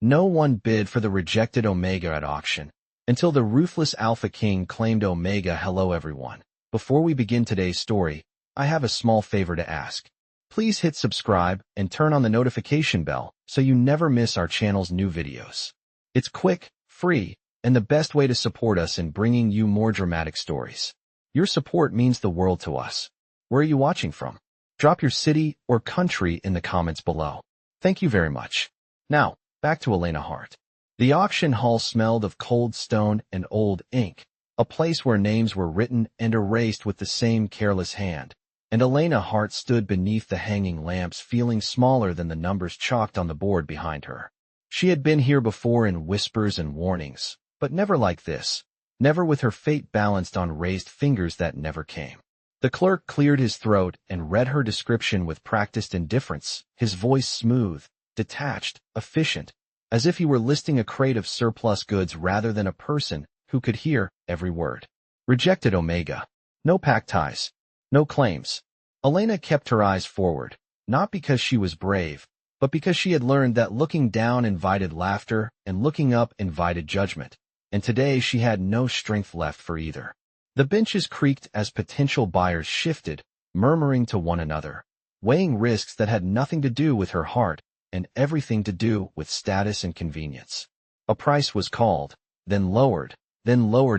No one bid for the rejected Omega at auction, until the Ruthless Alpha King claimed Omega. Hello everyone. Before we begin today's story, I have a small favor to ask. Please hit subscribe and turn on the notification bell so you never miss our channel's new videos. It's quick, free, and the best way to support us in bringing you more dramatic stories. Your support means the world to us. Where are you watching from? Drop your city or country in the comments below. Thank you very much. Now, back to Elena Hart. The auction hall smelled of cold stone and old ink, a place where names were written and erased with the same careless hand. And Elena Hart stood beneath the hanging lamps, feeling smaller than the numbers chalked on the board behind her. She had been here before in whispers and warnings, but never like this, never with her fate balanced on raised fingers that never came. The clerk cleared his throat and read her description with practiced indifference, his voice smooth, detached, efficient, as if he were listing a crate of surplus goods rather than a person who could hear every word. Rejected Omega. No pact ties. No claims. Elena kept her eyes forward, not because she was brave, but because she had learned that looking down invited laughter and looking up invited judgment, and today she had no strength left for either. The benches creaked as potential buyers shifted, murmuring to one another, weighing risks that had nothing to do with her heart and everything to do with status and convenience. A price was called, then lowered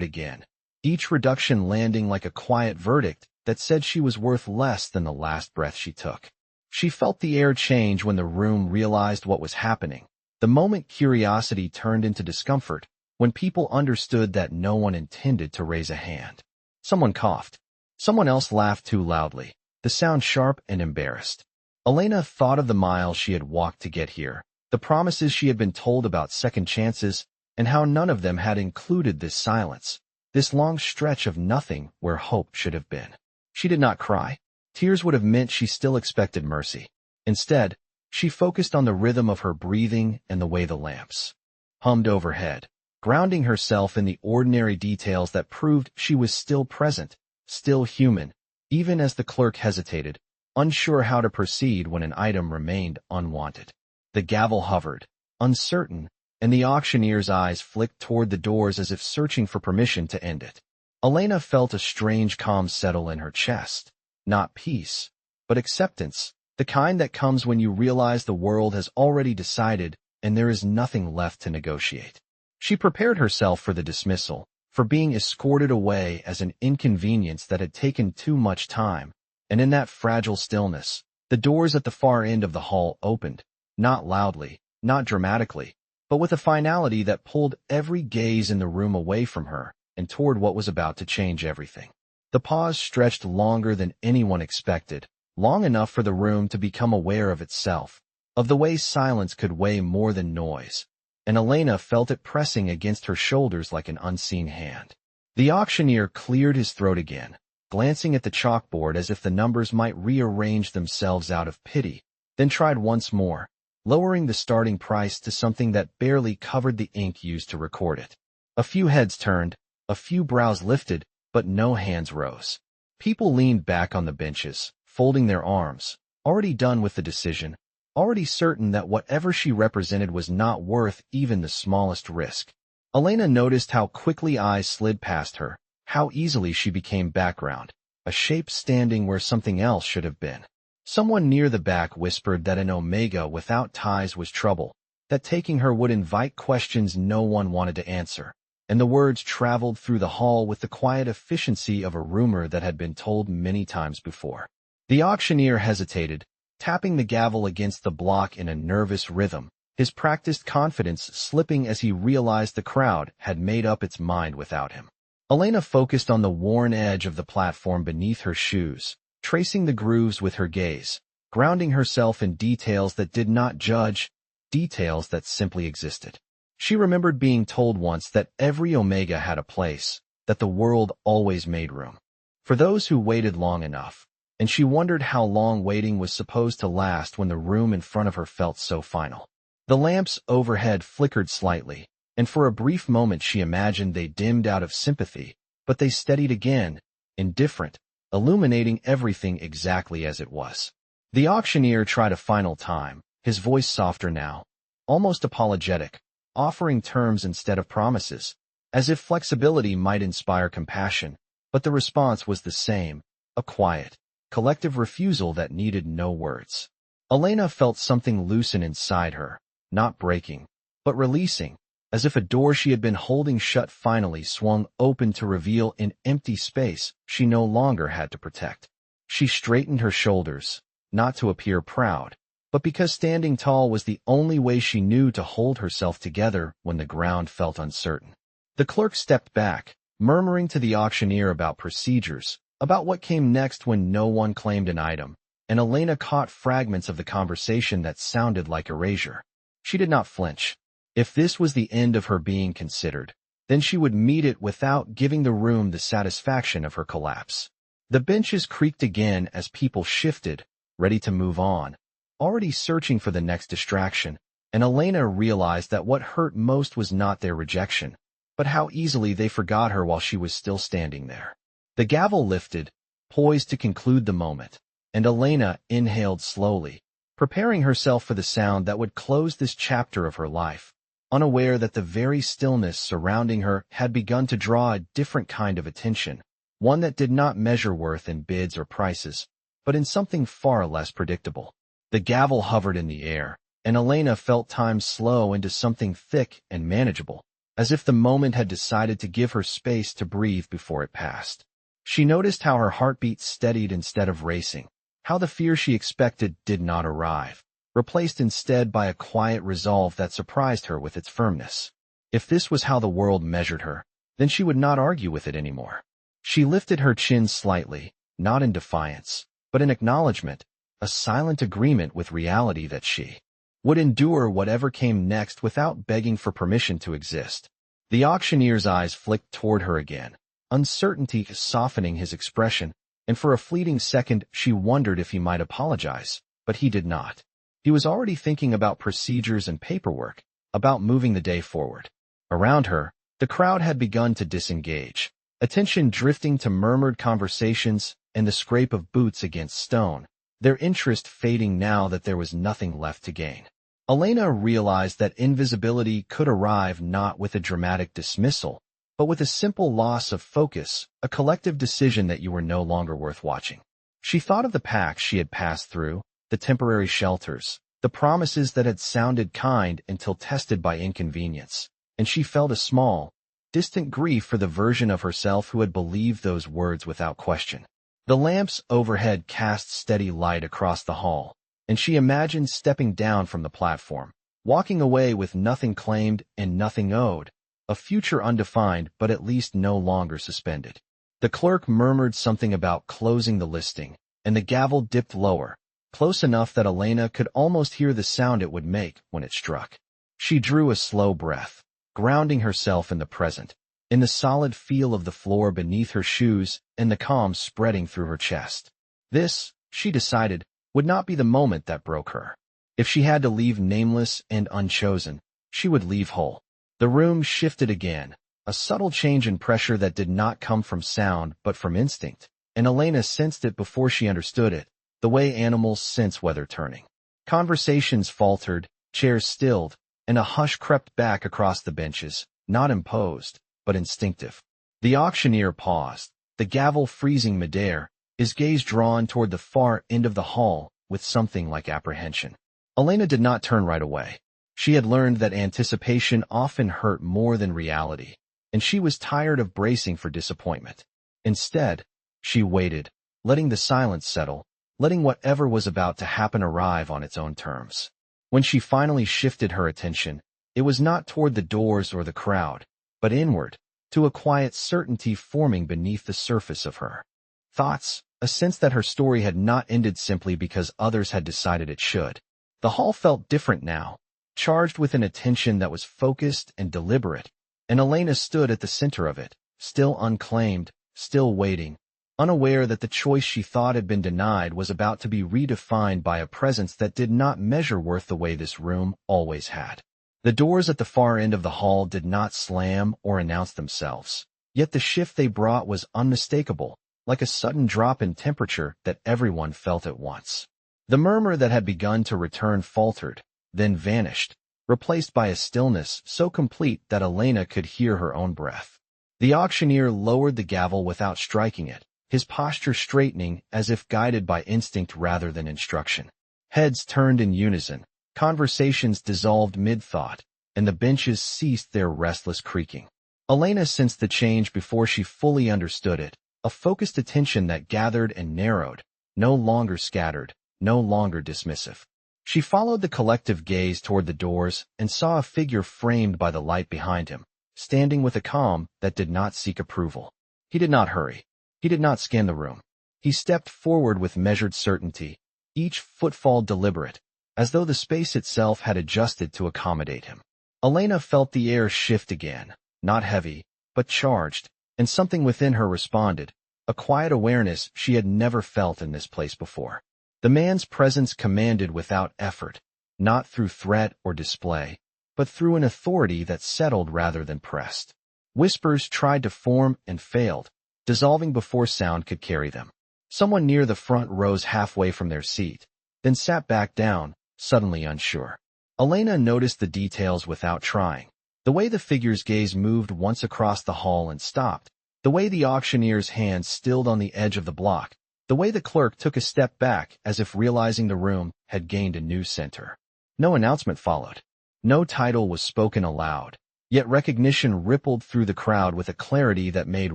again, each reduction landing like a quiet verdict that said she was worth less than the last breath she took. She felt the air change when the room realized what was happening, the moment curiosity turned into discomfort, when people understood that no one intended to raise a hand. Someone coughed. Someone else laughed too loudly, the sound sharp and embarrassed. Elena thought of the miles she had walked to get here, the promises she had been told about second chances, and how none of them had included this silence, this long stretch of nothing where hope should have been. She did not cry. Tears would have meant she still expected mercy. Instead, she focused on the rhythm of her breathing and the way the lamps hummed overhead, grounding herself in the ordinary details that proved she was still present, still human, even as the clerk hesitated, unsure how to proceed when an item remained unwanted. The gavel hovered, uncertain, and the auctioneer's eyes flicked toward the doors as if searching for permission to end it. Elena felt a strange calm settle in her chest. Not peace, but acceptance, the kind that comes when you realize the world has already decided and there is nothing left to negotiate. She prepared herself for the dismissal, for being escorted away as an inconvenience that had taken too much time, and in that fragile stillness, the doors at the far end of the hall opened, not loudly, not dramatically, but with a finality that pulled every gaze in the room away from her and toward what was about to change everything. The pause stretched longer than anyone expected, long enough for the room to become aware of itself, of the way silence could weigh more than noise, and Elena felt it pressing against her shoulders like an unseen hand. The auctioneer cleared his throat again, glancing at the chalkboard as if the numbers might rearrange themselves out of pity, then tried once more, lowering the starting price to something that barely covered the ink used to record it. A few heads turned, a few brows lifted, but no hands rose. People leaned back on the benches, folding their arms, already done with the decision, already certain that whatever she represented was not worth even the smallest risk. Elena noticed how quickly eyes slid past her, how easily she became background, a shape standing where something else should have been. Someone near the back whispered that an Omega without ties was trouble, that taking her would invite questions no one wanted to answer, and the words traveled through the hall with the quiet efficiency of a rumor that had been told many times before. The auctioneer hesitated, tapping the gavel against the block in a nervous rhythm, his practiced confidence slipping as he realized the crowd had made up its mind without him. Elena focused on the worn edge of the platform beneath her shoes, tracing the grooves with her gaze, grounding herself in details that did not judge, details that simply existed. She remembered being told once that every Omega had a place, that the world always made room for those who waited long enough, and she wondered how long waiting was supposed to last when the room in front of her felt so final. The lamps overhead flickered slightly, and for a brief moment she imagined they dimmed out of sympathy, but they steadied again, indifferent, illuminating everything exactly as it was. The auctioneer tried a final time, his voice softer now. almost apologetic, offering terms instead of promises, as if flexibility might inspire compassion, but the response was the same, a quiet, collective refusal that needed no words. Elena felt something loosen inside her, not breaking, but releasing, as if a door she had been holding shut finally swung open to reveal an empty space she no longer had to protect. She straightened her shoulders, not to appear proud, but because standing tall was the only way she knew to hold herself together when the ground felt uncertain. The clerk stepped back, murmuring to the auctioneer about procedures, about what came next when no one claimed an item, and Elena caught fragments of the conversation that sounded like erasure. She did not flinch. If this was the end of her being considered, then she would meet it without giving the room the satisfaction of her collapse. The benches creaked again as people shifted, ready to move on, already searching for the next distraction, and Elena realized that what hurt most was not their rejection, but how easily they forgot her while she was still standing there. The gavel lifted, poised to conclude the moment, and Elena inhaled slowly, preparing herself for the sound that would close this chapter of her life, unaware that the very stillness surrounding her had begun to draw a different kind of attention, one that did not measure worth in bids or prices, but in something far less predictable. The gavel hovered in the air, and Elena felt time slow into something thick and manageable, as if the moment had decided to give her space to breathe before it passed. She noticed how her heartbeat steadied instead of racing, how the fear she expected did not arrive, replaced instead by a quiet resolve that surprised her with its firmness. If this was how the world measured her, then she would not argue with it anymore. She lifted her chin slightly, not in defiance, but in acknowledgement, a silent agreement with reality that she would endure whatever came next without begging for permission to exist. The auctioneer's eyes flicked toward her again, uncertainty softening his expression, and for a fleeting second she wondered if he might apologize, but he did not. He was already thinking about procedures and paperwork, about moving the day forward. Around her, the crowd had begun to disengage, attention drifting to murmured conversations and the scrape of boots against stone, their interest fading now that there was nothing left to gain. Elena realized that invisibility could arrive not with a dramatic dismissal, but with a simple loss of focus, a collective decision that you were no longer worth watching. She thought of the packs she had passed through, the temporary shelters, the promises that had sounded kind until tested by inconvenience, and she felt a small, distant grief for the version of herself who had believed those words without question. The lamps overhead cast steady light across the hall, and she imagined stepping down from the platform, walking away with nothing claimed and nothing owed, a future undefined but at least no longer suspended. The clerk murmured something about closing the listing, and the gavel dipped lower, close enough that Elena could almost hear the sound it would make when it struck. She drew a slow breath, grounding herself in the present, in the solid feel of the floor beneath her shoes and the calm spreading through her chest. This, she decided, would not be the moment that broke her. If she had to leave nameless and unchosen, she would leave whole. The room shifted again, a subtle change in pressure that did not come from sound but from instinct, and Elena sensed it before she understood it, the way animals sense weather turning. Conversations faltered, chairs stilled, and a hush crept back across the benches, not imposed, but instinctive. The auctioneer paused, the gavel freezing midair, his gaze drawn toward the far end of the hall with something like apprehension. Elena did not turn right away. She had learned that anticipation often hurt more than reality, and she was tired of bracing for disappointment. Instead, she waited, letting the silence settle, letting whatever was about to happen arrive on its own terms. When she finally shifted her attention, it was not toward the doors or the crowd, but inward, to a quiet certainty forming beneath the surface of her thoughts, a sense that her story had not ended simply because others had decided it should. The hall felt different now, charged with an attention that was focused and deliberate, and Elena stood at the center of it, still unclaimed, still waiting, unaware that the choice she thought had been denied was about to be redefined by a presence that did not measure worth the way this room always had. The doors at the far end of the hall did not slam or announce themselves, yet the shift they brought was unmistakable, like a sudden drop in temperature that everyone felt at once. The murmur that had begun to return faltered, then vanished, replaced by a stillness so complete that Elena could hear her own breath. The auctioneer lowered the gavel without striking it, his posture straightening as if guided by instinct rather than instruction. Heads turned in unison, conversations dissolved mid-thought, and the benches ceased their restless creaking. Elena sensed the change before she fully understood it, a focused attention that gathered and narrowed, no longer scattered, no longer dismissive. She followed the collective gaze toward the doors and saw a figure framed by the light behind him, standing with a calm that did not seek approval. He did not hurry. He did not scan the room. He stepped forward with measured certainty, each footfall deliberate, as though the space itself had adjusted to accommodate him. Elena felt the air shift again, not heavy, but charged, and something within her responded, a quiet awareness she had never felt in this place before. The man's presence commanded without effort, not through threat or display, but through an authority that settled rather than pressed. Whispers tried to form and failed, dissolving before sound could carry them. Someone near the front rose halfway from their seat, then sat back down, suddenly unsure. Elena noticed the details without trying. The way the figure's gaze moved once across the hall and stopped, the way the auctioneer's hand stilled on the edge of the block, the way the clerk took a step back as if realizing the room had gained a new center. No announcement followed. No title was spoken aloud, yet recognition rippled through the crowd with a clarity that made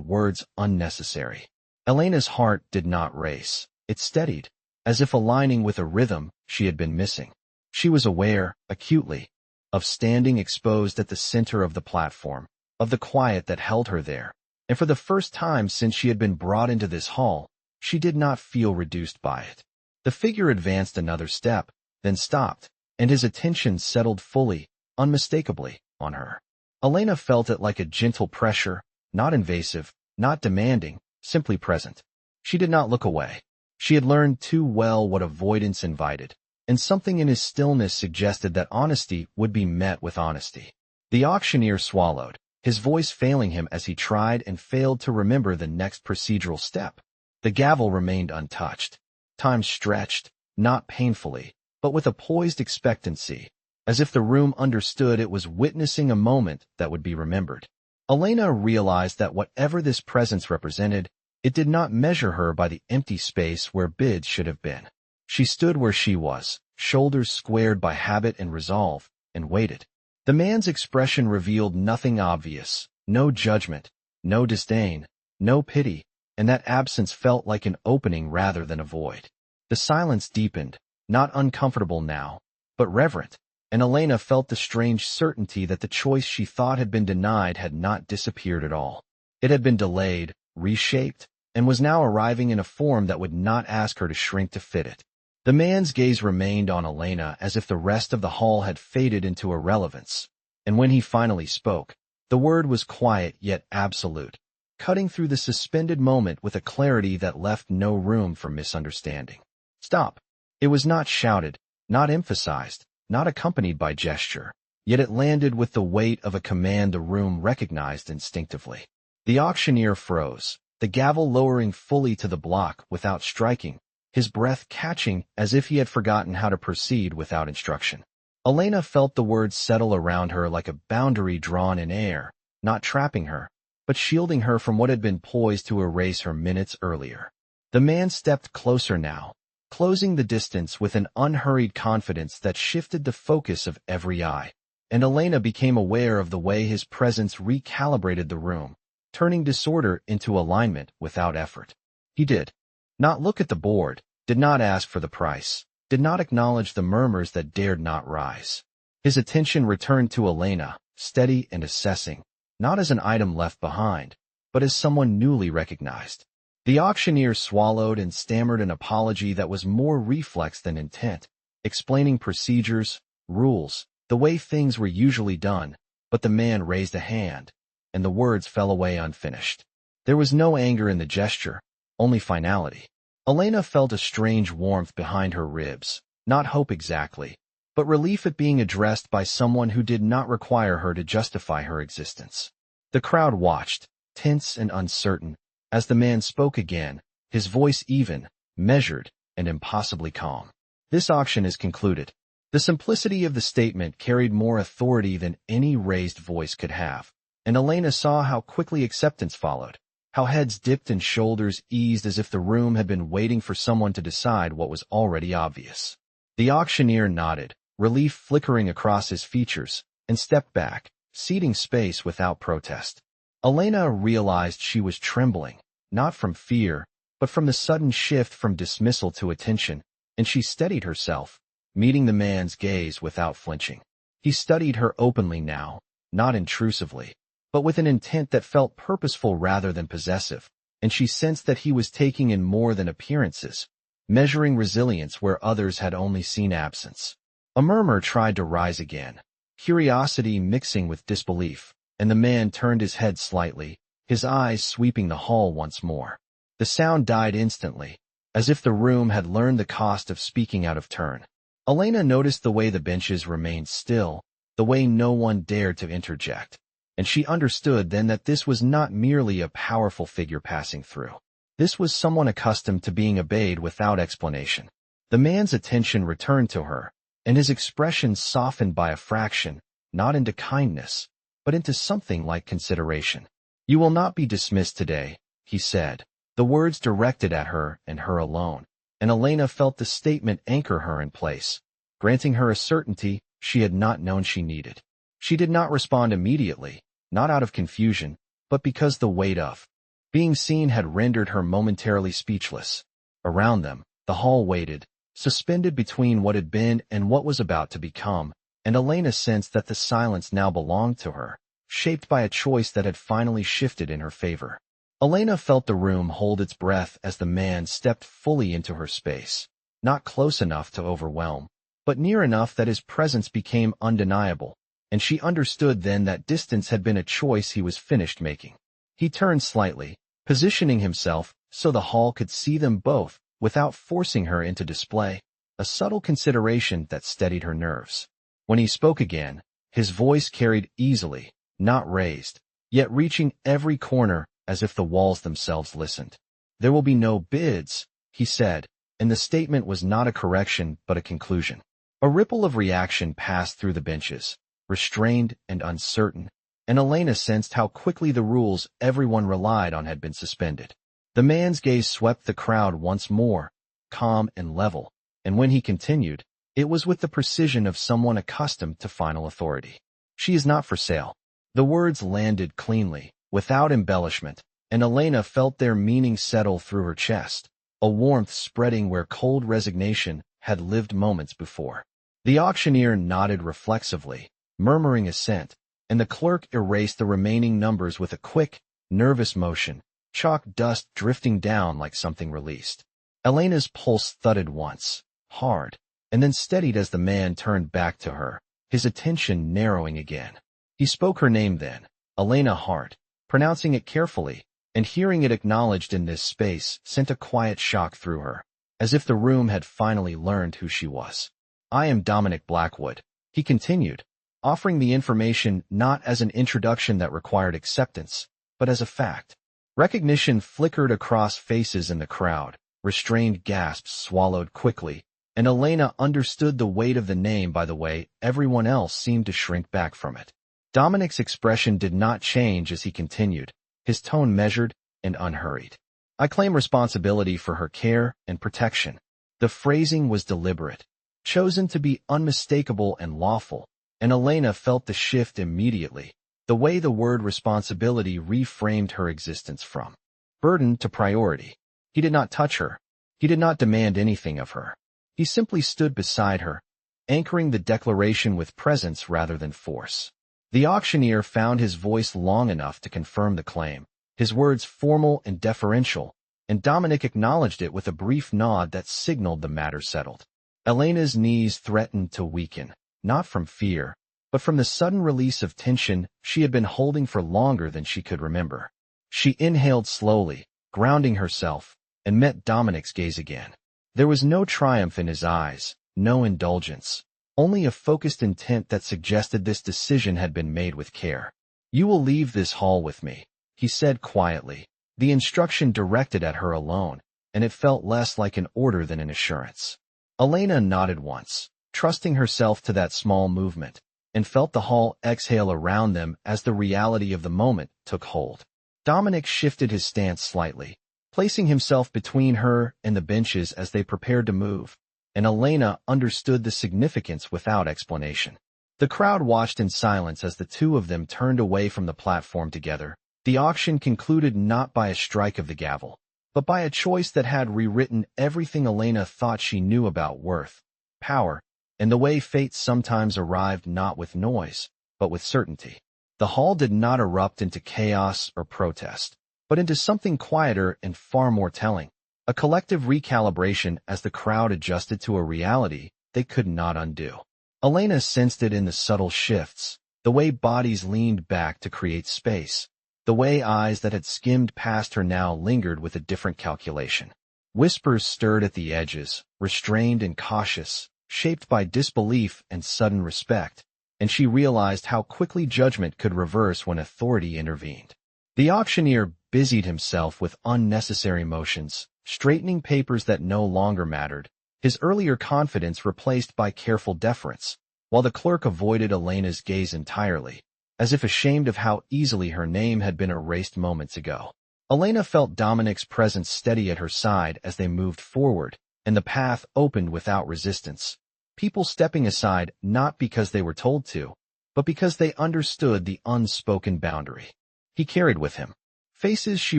words unnecessary. Elena's heart did not race. It steadied, as if aligning with a rhythm she had been missing. She was aware, acutely, of standing exposed at the center of the platform, of the quiet that held her there, and for the first time since she had been brought into this hall, she did not feel reduced by it. The figure advanced another step, then stopped, and his attention settled fully, unmistakably, on her. Elena felt it like a gentle pressure, not invasive, not demanding, simply present. She did not look away. She had learned too well what avoidance invited, and something in his stillness suggested that honesty would be met with honesty. The auctioneer swallowed, his voice failing him as he tried and failed to remember the next procedural step. The gavel remained untouched. Time stretched, not painfully, but with a poised expectancy, as if the room understood it was witnessing a moment that would be remembered. Elena realized that whatever this presence represented, it did not measure her by the empty space where bids should have been. She stood where she was, shoulders squared by habit and resolve, and waited. The man's expression revealed nothing obvious, no judgment, no disdain, no pity, and that absence felt like an opening rather than a void. The silence deepened, not uncomfortable now, but reverent, and Elena felt the strange certainty that the choice she thought had been denied had not disappeared at all. It had been delayed, reshaped, and was now arriving in a form that would not ask her to shrink to fit it. The man's gaze remained on Elena as if the rest of the hall had faded into irrelevance, and when he finally spoke, the word was quiet yet absolute, cutting through the suspended moment with a clarity that left no room for misunderstanding. Stop. It was not shouted, not emphasized, not accompanied by gesture, yet it landed with the weight of a command the room recognized instinctively. The auctioneer froze, the gavel lowering fully to the block without striking, his breath catching as if he had forgotten how to proceed without instruction. Elena felt the words settle around her like a boundary drawn in air, not trapping her, but shielding her from what had been poised to erase her minutes earlier. The man stepped closer now, closing the distance with an unhurried confidence that shifted the focus of every eye, and Elena became aware of the way his presence recalibrated the room, turning disorder into alignment without effort. He did not look at the board, did not ask for the price, did not acknowledge the murmurs that dared not rise. His attention returned to Elena, steady and assessing, not as an item left behind, but as someone newly recognized. The auctioneer swallowed and stammered an apology that was more reflex than intent, explaining procedures, rules, the way things were usually done, but the man raised a hand, and the words fell away unfinished. There was no anger in the gesture, only finality. Elena felt a strange warmth behind her ribs, not hope exactly, but relief at being addressed by someone who did not require her to justify her existence. The crowd watched, tense and uncertain, as the man spoke again, his voice even, measured, and impossibly calm. This auction is concluded. The simplicity of the statement carried more authority than any raised voice could have, and Elena saw how quickly acceptance followed, how heads dipped and shoulders eased as if the room had been waiting for someone to decide what was already obvious. The auctioneer nodded, relief flickering across his features, and stepped back, ceding space without protest. Elena realized she was trembling, not from fear, but from the sudden shift from dismissal to attention, and she steadied herself, meeting the man's gaze without flinching. He studied her openly now, not intrusively, but with an intent that felt purposeful rather than possessive, and she sensed that he was taking in more than appearances, measuring resilience where others had only seen absence. A murmur tried to rise again, curiosity mixing with disbelief, and the man turned his head slightly, his eyes sweeping the hall once more. The sound died instantly, as if the room had learned the cost of speaking out of turn. Elena noticed the way the benches remained still, the way no one dared to interject, and she understood then that this was not merely a powerful figure passing through. This was someone accustomed to being obeyed without explanation. The man's attention returned to her, and his expression softened by a fraction, not into kindness, but into something like consideration. "You will not be dismissed today," he said, the words directed at her and her alone, and Elena felt the statement anchor her in place, granting her a certainty she had not known she needed. She did not respond immediately, not out of confusion, but because the weight of being seen had rendered her momentarily speechless. Around them, the hall waited, suspended between what had been and what was about to become, and Elena sensed that the silence now belonged to her, shaped by a choice that had finally shifted in her favor. Elena felt the room hold its breath as the man stepped fully into her space, not close enough to overwhelm, but near enough that his presence became undeniable, and she understood then that distance had been a choice he was finished making. He turned slightly, positioning himself so the hall could see them both without forcing her into display, a subtle consideration that steadied her nerves. When he spoke again, his voice carried easily, not raised, yet reaching every corner as if the walls themselves listened. "There will be no bids," he said, and the statement was not a correction but a conclusion. A ripple of reaction passed through the benches, restrained and uncertain, and Elena sensed how quickly the rules everyone relied on had been suspended. The man's gaze swept the crowd once more, calm and level, and when he continued, it was with the precision of someone accustomed to final authority. "She is not for sale." The words landed cleanly, without embellishment, and Elena felt their meaning settle through her chest, a warmth spreading where cold resignation had lived moments before. The auctioneer nodded reflexively, murmuring assent, and the clerk erased the remaining numbers with a quick, nervous motion, chalk dust drifting down like something released. Elena's pulse thudded once, hard, and then steadied as the man turned back to her, his attention narrowing again. He spoke her name then, Elena Hart, pronouncing it carefully, and hearing it acknowledged in this space sent a quiet shock through her, as if the room had finally learned who she was. "I am Dominic Blackwood," he continued, offering the information not as an introduction that required acceptance, but as a fact. Recognition flickered across faces in the crowd, restrained gasps swallowed quickly, and Elena understood the weight of the name by the way everyone else seemed to shrink back from it. Dominic's expression did not change as he continued, his tone measured and unhurried. "I claim responsibility for her care and protection." The phrasing was deliberate, chosen to be unmistakable and lawful, and Elena felt the shift immediately, the way the word responsibility reframed her existence from burden to priority. He did not touch her. He did not demand anything of her. He simply stood beside her, anchoring the declaration with presence rather than force. The auctioneer found his voice long enough to confirm the claim, his words formal and deferential, and Dominic acknowledged it with a brief nod that signaled the matter settled. Elena's knees threatened to weaken, not from fear, but from the sudden release of tension she had been holding for longer than she could remember. She inhaled slowly, grounding herself, and met Dominic's gaze again. There was no triumph in his eyes, no indulgence, only a focused intent that suggested this decision had been made with care. "You will leave this hall with me," he said quietly, the instruction directed at her alone, and it felt less like an order than an assurance. Elena nodded once, trusting herself to that small movement, and felt the hall exhale around them as the reality of the moment took hold. Dominic shifted his stance slightly, placing himself between her and the benches as they prepared to move, and Elena understood the significance without explanation. The crowd watched in silence as the two of them turned away from the platform together. The auction concluded not by a strike of the gavel, but by a choice that had rewritten everything Elena thought she knew about worth, power, and the way fate sometimes arrived not with noise, but with certainty. The hall did not erupt into chaos or protest, but into something quieter and far more telling, a collective recalibration as the crowd adjusted to a reality they could not undo. Elena sensed it in the subtle shifts, the way bodies leaned back to create space, the way eyes that had skimmed past her now lingered with a different calculation. Whispers stirred at the edges, restrained and cautious, shaped by disbelief and sudden respect, and she realized how quickly judgment could reverse when authority intervened. The auctioneer busied himself with unnecessary motions, straightening papers that no longer mattered, his earlier confidence replaced by careful deference, while the clerk avoided Elena's gaze entirely, as if ashamed of how easily her name had been erased moments ago. Elena felt Dominic's presence steady at her side as they moved forward, and the path opened without resistance, people stepping aside not because they were told to, but because they understood the unspoken boundary he carried with him. Faces she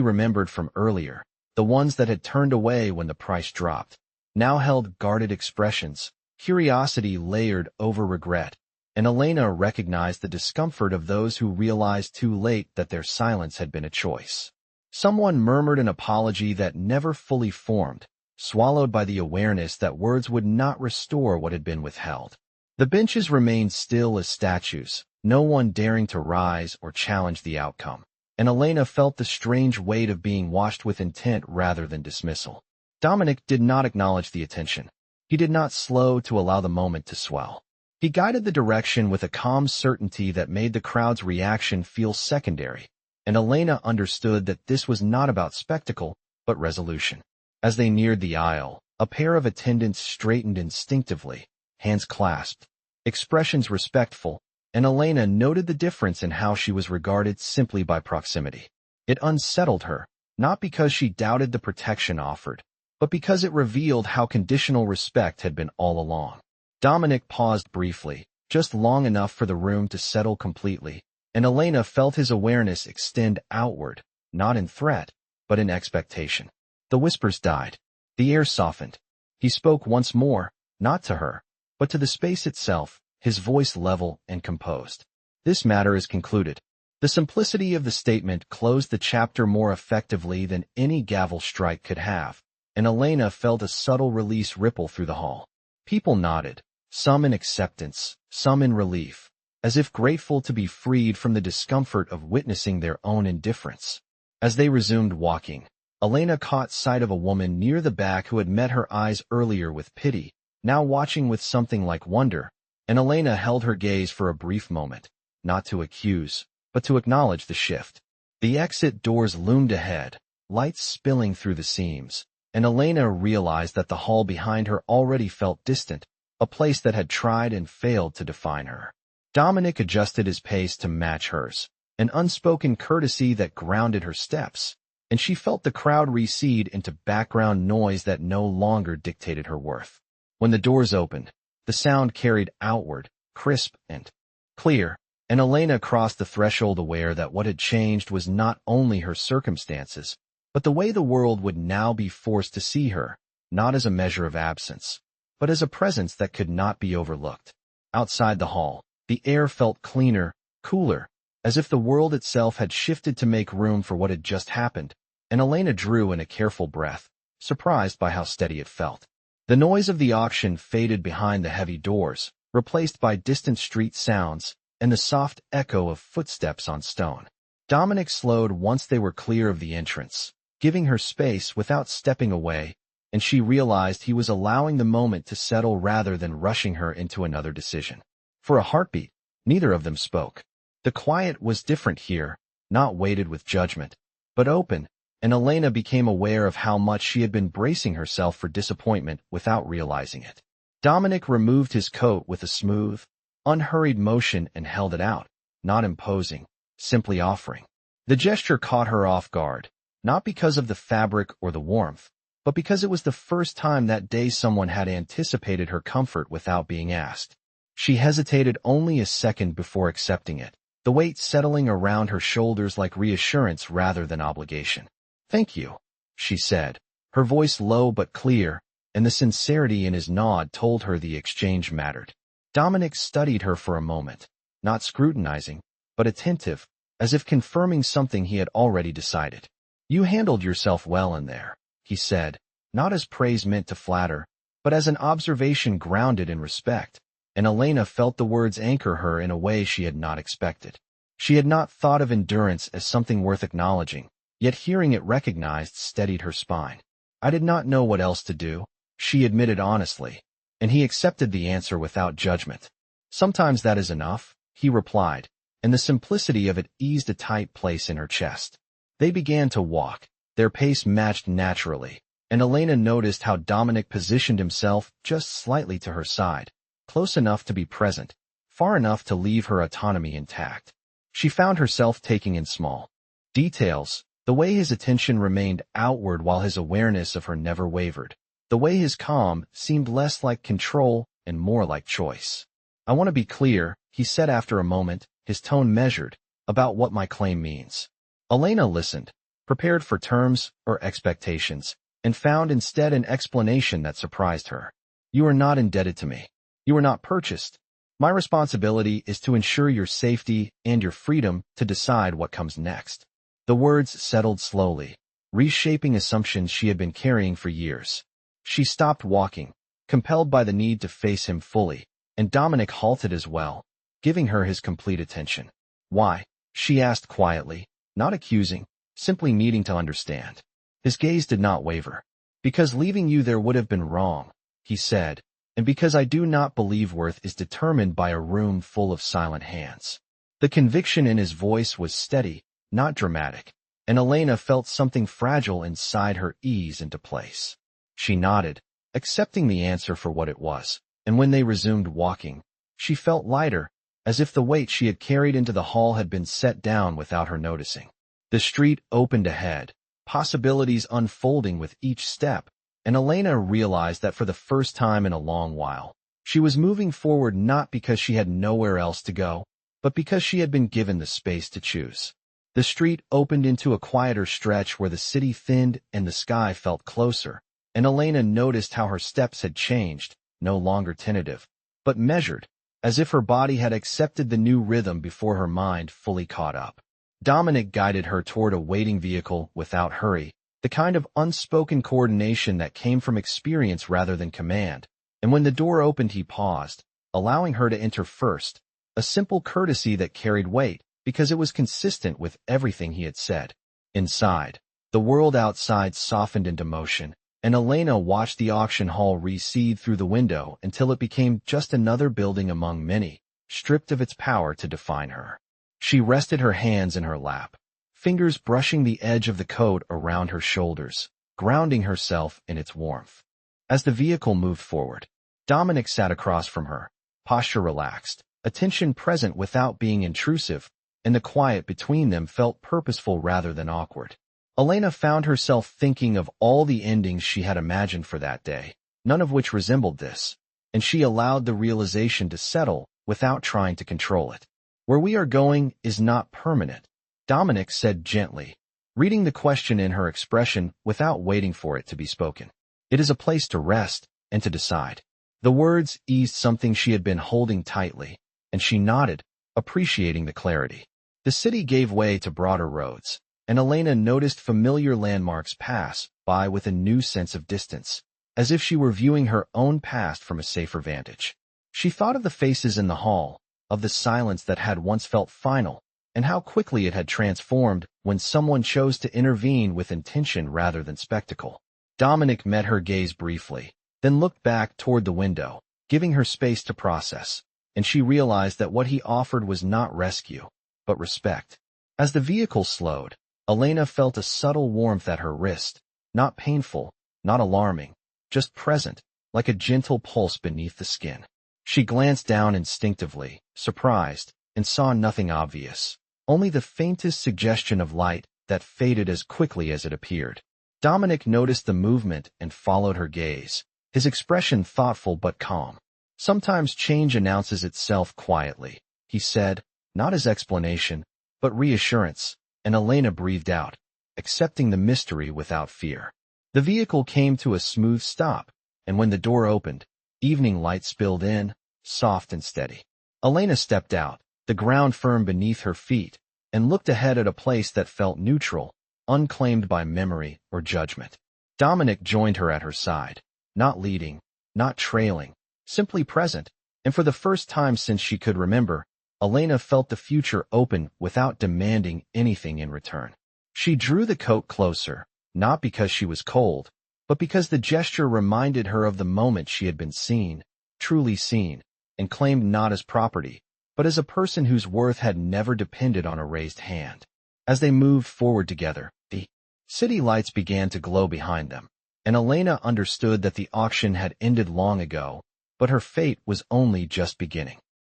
remembered from earlier, the ones that had turned away when the price dropped, now held guarded expressions, curiosity layered over regret, and Elena recognized the discomfort of those who realized too late that their silence had been a choice. Someone murmured an apology that never fully formed, swallowed by the awareness that words would not restore what had been withheld. The benches remained still as statues, no one daring to rise or challenge the outcome, and Elena felt the strange weight of being watched with intent rather than dismissal. Dominic did not acknowledge the attention. He did not slow to allow the moment to swell. He guided the direction with a calm certainty that made the crowd's reaction feel secondary, and Elena understood that this was not about spectacle, but resolution. As they neared the aisle, a pair of attendants straightened instinctively, hands clasped, expressions respectful, and Elena noted the difference in how she was regarded simply by proximity. It unsettled her, not because she doubted the protection offered, but because it revealed how conditional respect had been all along. Dominic paused briefly, just long enough for the room to settle completely, and Elena felt his awareness extend outward, not in threat, but in expectation. The whispers died. The air softened. He spoke once more, not to her, but to the space itself, his voice level and composed. This matter is concluded. The simplicity of the statement closed the chapter more effectively than any gavel strike could have, and Elena felt a subtle release ripple through the hall. People nodded, some in acceptance, some in relief, as if grateful to be freed from the discomfort of witnessing their own indifference. As they resumed walking, Elena caught sight of a woman near the back who had met her eyes earlier with pity, now watching with something like wonder, and Elena held her gaze for a brief moment, not to accuse, but to acknowledge the shift. The exit doors loomed ahead, lights spilling through the seams, and Elena realized that the hall behind her already felt distant, a place that had tried and failed to define her. Dominic adjusted his pace to match hers, an unspoken courtesy that grounded her steps, and she felt the crowd recede into background noise that no longer dictated her worth. When the doors opened, the sound carried outward, crisp and clear, and Elena crossed the threshold aware that what had changed was not only her circumstances, but the way the world would now be forced to see her, not as a measure of absence, but as a presence that could not be overlooked. Outside the hall, the air felt cleaner, cooler, as if the world itself had shifted to make room for what had just happened, and Elena drew in a careful breath, surprised by how steady it felt. The noise of the auction faded behind the heavy doors, replaced by distant street sounds and the soft echo of footsteps on stone. Dominic slowed once they were clear of the entrance, giving her space without stepping away, and she realized he was allowing the moment to settle rather than rushing her into another decision. For a heartbeat, neither of them spoke. The quiet was different here, not weighted with judgment, but open, and Elena became aware of how much she had been bracing herself for disappointment without realizing it. Dominic removed his coat with a smooth, unhurried motion and held it out, not imposing, simply offering. The gesture caught her off guard, not because of the fabric or the warmth, but because it was the first time that day someone had anticipated her comfort without being asked. She hesitated only a second before accepting it, the weight settling around her shoulders like reassurance rather than obligation. "Thank you," she said, her voice low but clear, and the sincerity in his nod told her the exchange mattered. Dominic studied her for a moment, not scrutinizing, but attentive, as if confirming something he had already decided. "You handled yourself well in there," he said, not as praise meant to flatter, but as an observation grounded in respect, and Elena felt the words anchor her in a way she had not expected. She had not thought of endurance as something worth acknowledging, yet hearing it recognized steadied her spine. "I did not know what else to do," she admitted honestly, and he accepted the answer without judgment. "Sometimes that is enough," he replied, and the simplicity of it eased a tight place in her chest. They began to walk, their pace matched naturally, and Elena noticed how Dominic positioned himself just slightly to her side, close enough to be present, far enough to leave her autonomy intact. She found herself taking in small details, the way his attention remained outward while his awareness of her never wavered, the way his calm seemed less like control and more like choice. "I want to be clear," he said after a moment, his tone measured, "about what my claim means." Elena listened, prepared for terms or expectations, and found instead an explanation that surprised her. "You are not indebted to me. You are not purchased. My responsibility is to ensure your safety and your freedom to decide what comes next." The words settled slowly, reshaping assumptions she had been carrying for years. She stopped walking, compelled by the need to face him fully, and Dominic halted as well, giving her his complete attention. "Why?" she asked quietly, not accusing, simply needing to understand. His gaze did not waver. "Because leaving you there would have been wrong," he said, "and because I do not believe worth is determined by a room full of silent hands." The conviction in his voice was steady, not dramatic, and Elena felt something fragile inside her ease into place. She nodded, accepting the answer for what it was, and when they resumed walking, she felt lighter, as if the weight she had carried into the hall had been set down without her noticing. The street opened ahead, possibilities unfolding with each step, and Elena realized that for the first time in a long while, she was moving forward not because she had nowhere else to go, but because she had been given the space to choose. The street opened into a quieter stretch where the city thinned and the sky felt closer, and Elena noticed how her steps had changed, no longer tentative, but measured, as if her body had accepted the new rhythm before her mind fully caught up. Dominic guided her toward a waiting vehicle without hurry, the kind of unspoken coordination that came from experience rather than command, and when the door opened he paused, allowing her to enter first, a simple courtesy that carried weight, because it was consistent with everything he had said. Inside, the world outside softened into motion, and Elena watched the auction hall recede through the window until it became just another building among many, stripped of its power to define her. She rested her hands in her lap, fingers brushing the edge of the coat around her shoulders, grounding herself in its warmth. As the vehicle moved forward, Dominic sat across from her, posture relaxed, attention present without being intrusive, and the quiet between them felt purposeful rather than awkward. Elena found herself thinking of all the endings she had imagined for that day, none of which resembled this, and she allowed the realization to settle without trying to control it. "Where we are going is not permanent," Dominic said gently, reading the question in her expression without waiting for it to be spoken. "It is a place to rest and to decide." The words eased something she had been holding tightly, and she nodded, appreciating the clarity. The city gave way to broader roads, and Elena noticed familiar landmarks pass by with a new sense of distance, as if she were viewing her own past from a safer vantage. She thought of the faces in the hall, of the silence that had once felt final, and how quickly it had transformed when someone chose to intervene with intention rather than spectacle. Dominic met her gaze briefly, then looked back toward the window, giving her space to process, and she realized that what he offered was not rescue, but respect. As the vehicle slowed, Elena felt a subtle warmth at her wrist, not painful, not alarming, just present, like a gentle pulse beneath the skin. She glanced down instinctively, surprised, and saw nothing obvious, only the faintest suggestion of light that faded as quickly as it appeared. Dominic noticed the movement and followed her gaze, his expression thoughtful but calm. Sometimes change announces itself quietly, he said, not as explanation, but reassurance, and Elena breathed out, accepting the mystery without fear. The vehicle came to a smooth stop, and when the door opened, evening light spilled in, soft and steady. Elena stepped out, the ground firm beneath her feet, and looked ahead at a place that felt neutral, unclaimed by memory or judgment. Dominic joined her at her side, not leading, not trailing, simply present, and for the first time since she could remember, Elena felt the future open without demanding anything in return. She drew the coat closer, not because she was cold, but because the gesture reminded her of the moment she had been seen, truly seen, and claimed not as property, but as a person whose worth had never depended on a raised hand. As they moved forward together, the city lights began to glow behind them, and Elena understood that the auction had ended long ago, but her fate was only just beginning.